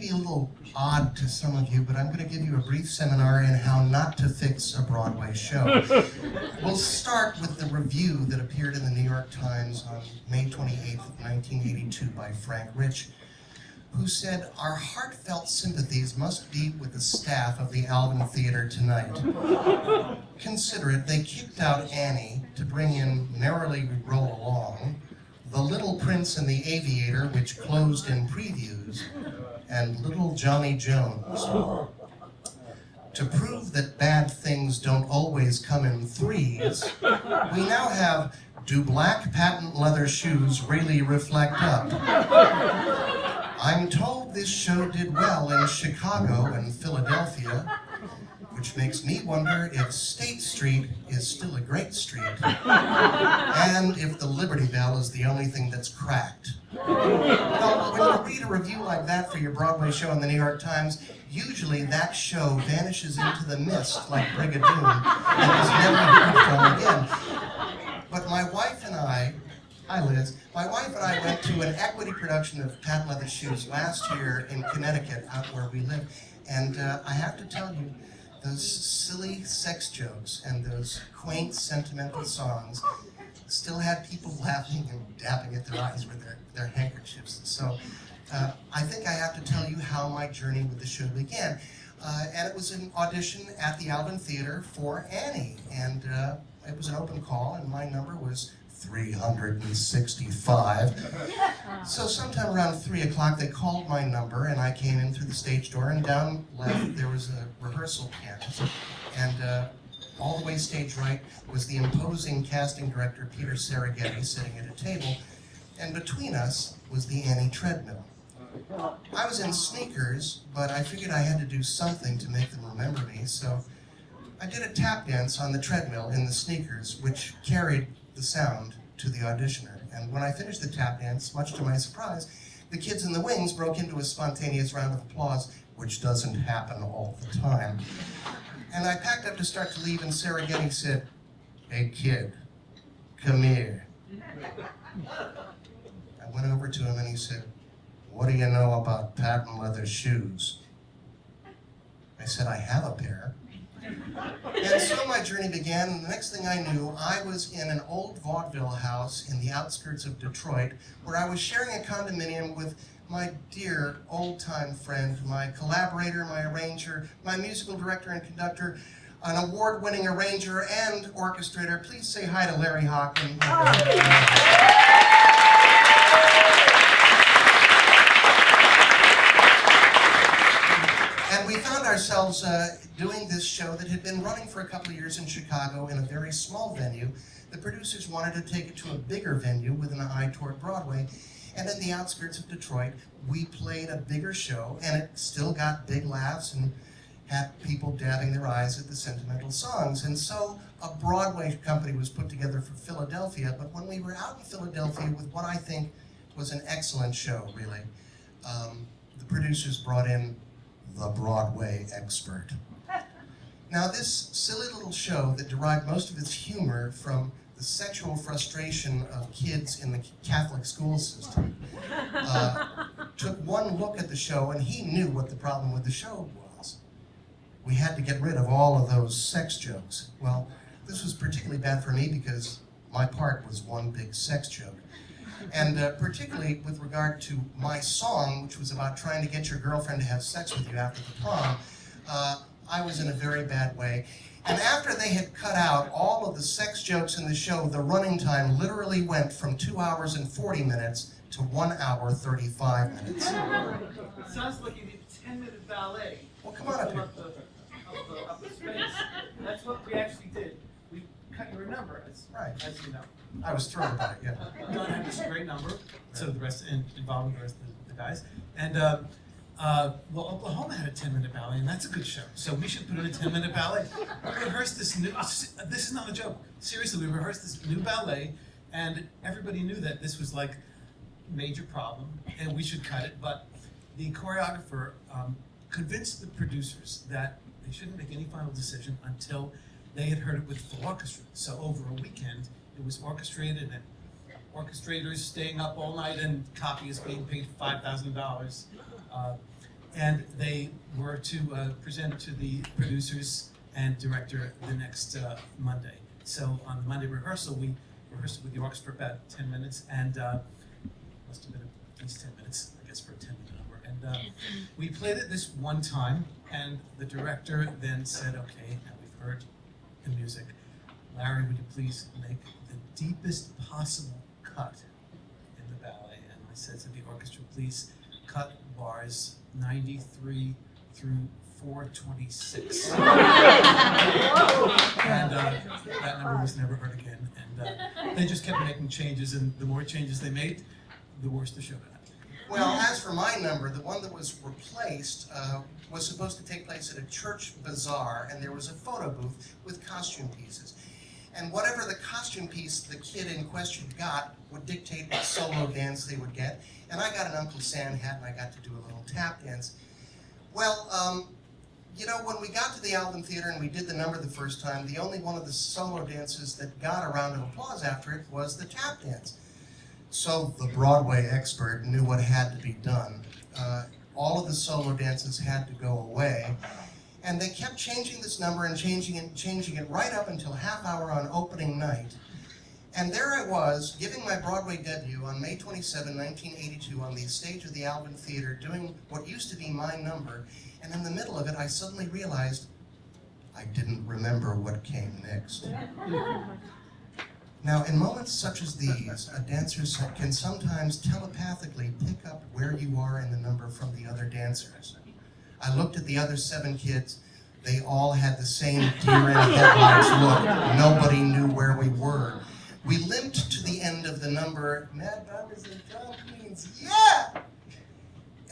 be a little odd to some of you, but I'm going to give you a brief seminar in how not to fix a Broadway show. We'll start with the review that appeared in the New York Times on May 28th, 1982 by Frank Rich, who said, "Our heartfelt sympathies must be with the staff of the Alvin Theater tonight. Consider it, they kicked out Annie to bring in Merrily We Roll Along, The Little Prince and the Aviator, which closed in previews, and Little Johnny Jones. To prove that bad things don't always come in threes, we now have Do Black Patent Leather Shoes Really Reflect Up? I'm told this show did well in Chicago and Philadelphia, which makes me wonder if State Street is still a great street, and if the Liberty Bell is the only thing that's cracked." Well, when you read a review like that for your Broadway show in the New York Times, usually that show vanishes into the mist like Brigadoon and is never heard from again. But my wife and I, hi Liz, my wife and I went to an equity production of Patent Leather Shoes last year in Connecticut, out where we live, and I have to tell you, those silly sex jokes and those quaint, sentimental songs still had people laughing and dabbing at their eyes with their handkerchiefs. So I think I have to tell you how my journey with the show began. And it was an audition at the Alvin Theater for Annie. And it was an open call, and my number was 365. So sometime around 3 o'clock, they called my number, and I came in through the stage door, and down left there was a rehearsal canvas. And all the way stage right was the imposing casting director, Peter Serighetti, sitting at a table, and between us was the Annie treadmill. I was in sneakers, but I figured I had to do something to make them remember me, so I did a tap dance on the treadmill in the sneakers, which carried the sound to the auditioner. And when I finished the tap dance, much to my surprise, the kids in the wings broke into a spontaneous round of applause, which doesn't happen all the time. And I packed up to start to leave, and Serighetti said, "Hey kid, come here." I went over to him and he said, "What do you know about patent leather shoes?" I said, "I have a pair." And so my journey began, and the next thing I knew, I was in an old vaudeville house in the outskirts of Detroit, where I was sharing a condominium with my dear old-time friend, my collaborator, my arranger, my musical director and conductor, an award-winning arranger and orchestrator. Please say hi to Larry Hochman. And we found ourselves doing this show that had been running for a couple of years in Chicago in a very small venue. The producers wanted to take it to a bigger venue with an eye toward Broadway. And in the outskirts of Detroit, we played a bigger show, and it still got big laughs and had people dabbing their eyes at the sentimental songs. And so a Broadway company was put together for Philadelphia, but when we were out in Philadelphia with what I think was an excellent show, really, the producers brought in the Broadway expert. Now, this silly little show that derived most of its humor from the sexual frustration of kids in the Catholic school system took one look at the show, and he knew what the problem with the show was. We had to get rid of all of those sex jokes. Well, this was particularly bad for me because my part was one big sex joke. And particularly with regard to my song, which was about trying to get your girlfriend to have sex with you after the prom, I was in a very bad way. And after they had cut out all of the sex jokes in the show, the running time literally went from 2 hours and 40 minutes to 1 hour 35 minutes. It sounds like you did a 10-minute ballet. Well, come on up here. Up the space. That's what we actually did. We cut your number, as you know. I was thrilled about it, yeah. Don had this great number, so the rest, involving the rest of the guys. And well, Oklahoma had a 10-minute ballet, and that's a good show. So we should put in a 10-minute ballet. We rehearsed this new, this is not a joke. Seriously, we rehearsed this new ballet, and everybody knew that this was like a major problem, and we should cut it. But the choreographer convinced the producers that they shouldn't make any final decision until they had heard it with full orchestra. So over a weekend, it was orchestrated, and orchestrators staying up all night, and copyists being paid $5,000. and they were to present to the producers and director the next Monday. So on the Monday rehearsal, we rehearsed with the orchestra for about 10 minutes, and must have been at least 10 minutes, I guess, for a 10-minute number. And we played it this one time, and the director then said, okay, now we've heard the music. Larry, would you please make the deepest possible cut in the ballet? And I said to the orchestra, please cut bars 93 through 426. And that number was never heard again. And they just kept making changes, and the more changes they made, the worse the show got. Well, as for my number, the one that was replaced was supposed to take place at a church bazaar, and there was a photo booth with costume pieces. And whatever the costume piece the kid in question got would dictate what solo dance they would get. And I got an Uncle Sam hat, and I got to do a little tap dance. Well, you know, when we got to the Alvin Theater and we did the number the first time, the only one of the solo dances that got a round of applause after it was the tap dance. So the Broadway expert knew what had to be done. All of the solo dances had to go away. And they kept changing this number and changing it right up until half hour on opening night. And there I was, giving my Broadway debut on May 27, 1982, on the stage of the Alvin Theater, doing what used to be my number. And in the middle of it, I suddenly realized I didn't remember what came next. Now, in moments such as these, a dancer can sometimes telepathically pick up where you are in the number from the other dancers. I looked at the other 7 kids. They all had the same deer in headlights look. Nobody knew where we were. We limped to the end of the number, Mad Barbers and Drag Queens, yeah!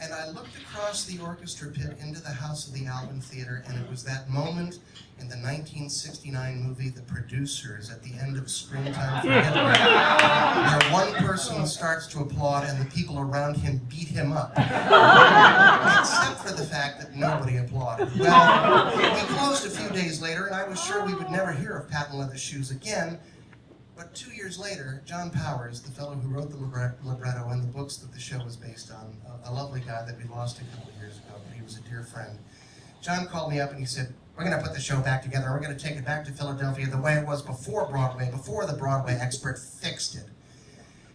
And I looked across the orchestra pit into the house of the Alvin Theater, and it was that moment in the 1969 movie The Producers at the end of Springtime for Hitler, where one person starts to applaud and the people around him beat him up. Except for the fact that nobody applauded. Well, we closed a few days later, and I was sure we would never hear of Patent Leather Shoes again. But 2 years later, John Powers, the fellow who wrote the libretto and the books that the show was based on, a lovely guy that we lost a couple of years ago, but he was a dear friend. John called me up and he said, we're going to put the show back together. We're going to take it back to Philadelphia the way it was before Broadway, before the Broadway expert fixed it.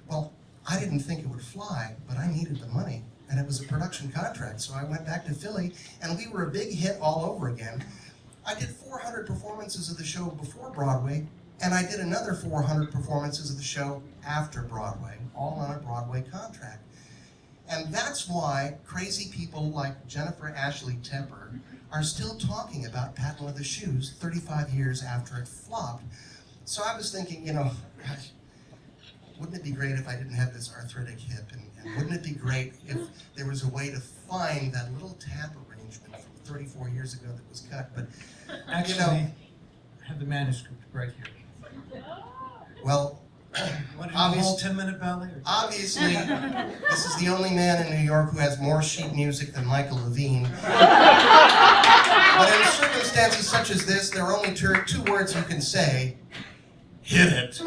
Well, I didn't think it would fly, but I needed the money, and it was a production contract, so I went back to Philly, and we were a big hit all over again. I did 400 performances of the show before Broadway, and I did another 400 performances of the show after Broadway, all on a Broadway contract. And that's why crazy people like Jennifer Ashley Tepper are still talking about Patent Leather Shoes 35 years after it flopped. So I was thinking, you know, gosh, wouldn't it be great if I didn't have this arthritic hip? And wouldn't it be great if there was a way to find that little tap arrangement from 34 years ago that was cut? But actually, you know, I have the manuscript right here. Well, What, a whole 10-minute ballet? obviously, this is the only man in New York who has more sheet music than Michael Levine. But in circumstances such as this, there are only two words you can say: hit it.